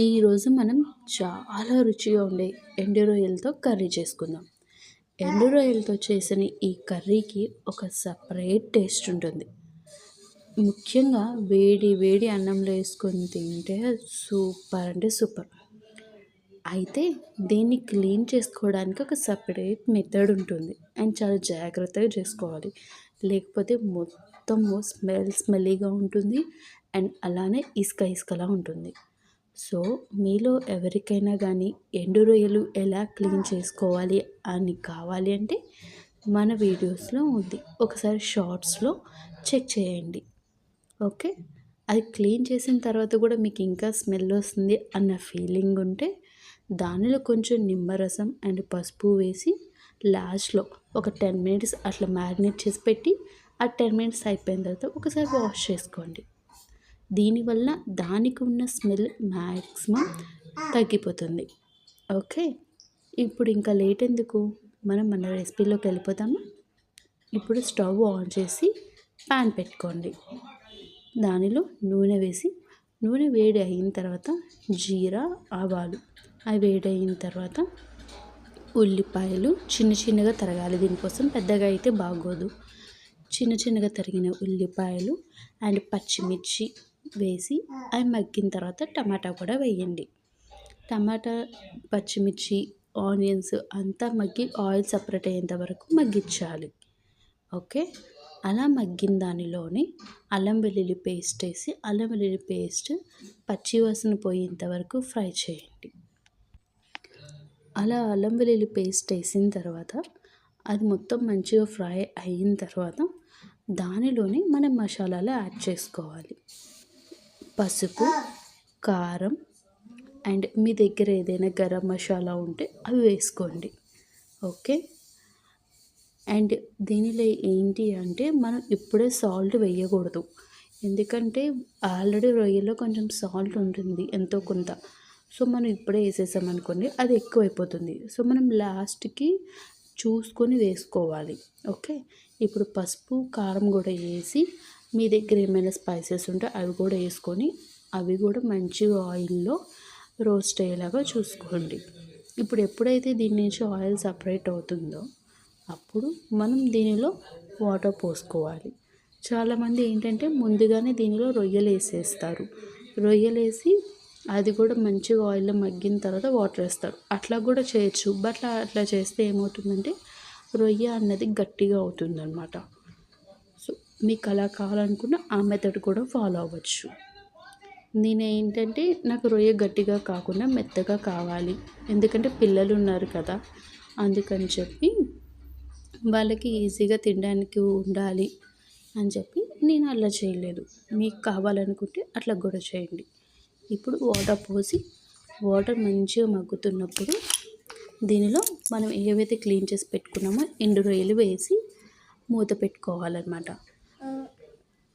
ఈరోజు మనం చాలా రుచిగా ఉండే ఎండు రొయ్యలతో కర్రీ చేసుకుందాం. ఎండు రొయ్యలతో చేసిన ఈ కర్రీకి ఒక సపరేట్ టేస్ట్ ఉంటుంది. ముఖ్యంగా వేడి వేడి అన్నంలో వేసుకొని తింటే సూపర్ అంటే సూపర్. అయితే దీన్ని క్లీన్ చేసుకోవడానికి ఒక సపరేట్ మెథడ్ ఉంటుంది అండ్ చాలా జాగ్రత్తగా చేసుకోవాలి. లేకపోతే మొత్తము స్మెల్లీగా ఉంటుంది అండ్ అలానే ఇసుకలా ఉంటుంది. సో మీలో ఎవరికైనా కానీ ఎండు రొయ్యలు ఎలా క్లీన్ చేసుకోవాలి అని కావాలి అంటే మన వీడియోస్లో ఉంది, ఒకసారి షార్ట్స్లో చెక్ చేయండి. ఓకే, అది క్లీన్ చేసిన తర్వాత కూడా మీకు ఇంకా స్మెల్ వస్తుంది అన్న ఫీలింగ్ ఉంటే దానిలో కొంచెం నిమ్మరసం అండ్ పసుపు వేసి లాస్ట్లో ఒక 10 మినిట్స్ అట్లా మ్యారినేట్ చేసి పెట్టి ఆ 10 మినిట్స్ అయిపోయిన తర్వాత ఒకసారి వాష్ చేసుకోండి. దీనివల్ల దానికి ఉన్న స్మెల్ మ్యాక్సిమం తగ్గిపోతుంది. ఓకే, ఇప్పుడు ఇంకా లేట్ ఎందుకు, మనం మన రెసిపీలోకి వెళ్ళిపోతాము. ఇప్పుడు స్టవ్ ఆన్ చేసి ప్యాన్ పెట్టుకోండి. దానిలో నూనె వేసి నూనె వేడి అయిన తర్వాత జీరా, ఆవాలు అవి వేడి అయిన తర్వాత ఉల్లిపాయలు చిన్నగా తరగాలి. దీనికోసం పెద్దగా అయితే బాగోదు. చిన్నగా తరిగిన ఉల్లిపాయలు అండ్ పచ్చిమిర్చి వేసి అవి మగ్గిన తర్వాత టమాటా కూడా వేయండి. టమాటా, పచ్చిమిర్చి, ఆనియన్స్ అంతా మగ్గి ఆయిల్ సపరేట్ అయ్యేంత వరకు మగ్గించాలి. ఓకే, అలా మగ్గిన దానిలోనే అల్లం వెల్లుల్లి పేస్ట్ వేసి అల్లం వెల్లుల్లి పేస్ట్ పచ్చి వాసన పోయేంత వరకు ఫ్రై చేయండి. అలా అల్లం వెల్లుల్లి పేస్ట్ వేసిన తర్వాత అది మొత్తం మంచిగా ఫ్రై అయిన తర్వాత దానిలోనే మనం మసాలాలు యాడ్ చేసుకోవాలి. పసుపు, కారం అండ్ మీ దగ్గర ఏదైనా గరం మసాలా ఉంటే అవి వేసుకోండి. ఓకే, అండ్ దీనిలో ఏంటి అంటే మనం ఇప్పుడే సాల్ట్ వేయకూడదు. ఎందుకంటే ఆల్రెడీ రొయ్యలో కొంచెం సాల్ట్ ఉంటుంది ఎంతో కొంత. సో మనం ఇప్పుడే వేసేసామనుకోండి అది ఎక్కువైపోతుంది. సో మనం లాస్ట్కి చూసుకొని వేసుకోవాలి. ఓకే, ఇప్పుడు పసుపు, కారం కూడా వేసి మీ దగ్గర ఏమైనా స్పైసెస్ ఉంటే అవి కూడా వేసుకొని అవి కూడా మంచిగా ఆయిల్లో రోస్ట్ అయ్యేలాగా చూసుకోండి. ఇప్పుడు ఎప్పుడైతే దీని నుంచి ఆయిల్ సపరేట్ అవుతుందో అప్పుడు మనం దీనిలో వాటర్ పోసుకోవాలి. చాలామంది ఏంటంటే ముందుగానే దీనిలో రొయ్యలు వేసేస్తారు. రొయ్యలు వేసి అది కూడా మంచిగా ఆయిల్లో మగ్గిన తర్వాత వాటర్ వేస్తారు. అట్లా కూడా చేయొచ్చు. బట్ అట్లా చేస్తే ఏమవుతుందంటే రొయ్య అన్నది గట్టిగా అవుతుందన్నమాట. సో మీకు అలా కావాలనుకున్న ఆ మెథడ్ కూడా ఫాలో అవ్వచ్చు. నేను ఏంటంటే నాకు రొయ్య గట్టిగా కాకుండా మెత్తగా కావాలి, ఎందుకంటే పిల్లలు ఉన్నారు కదా, అందుకని చెప్పి వాళ్ళకి ఈజీగా తినడానికి ఉండాలి అని చెప్పి నేను అలా చేయలేదు. మీకు కావాలనుకుంటే అట్లా కూడా చేయండి. ఇప్పుడు వాటర్ పోసి వాటర్ మంచిగా మగ్గుతున్నప్పుడు దీనిలో మనం ఏవైతే క్లీన్ చేసి పెట్టుకున్నామో ఎండు రొయ్యలు వేసి మూత పెట్టుకోవాలన్నమాట.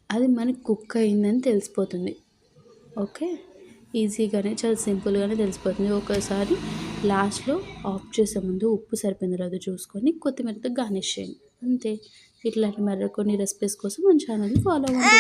అది మనకి కుక్ అయిందని తెలిసిపోతుంది. ఓకే, ఈజీగానే చాలా సింపుల్గానే తెలిసిపోతుంది. ఒకసారి లాస్ట్లో ఆఫ్ చేసే ముందు ఉప్పు సరిపోయిందో లేదో చూసుకొని కొత్తిమీరతో గార్నిష్ చేయండి. అంతే. ఇట్లాంటి మరికొన్ని రెసిపీస్ కోసం మన ఛానల్ని ఫాలో అవ్వండి.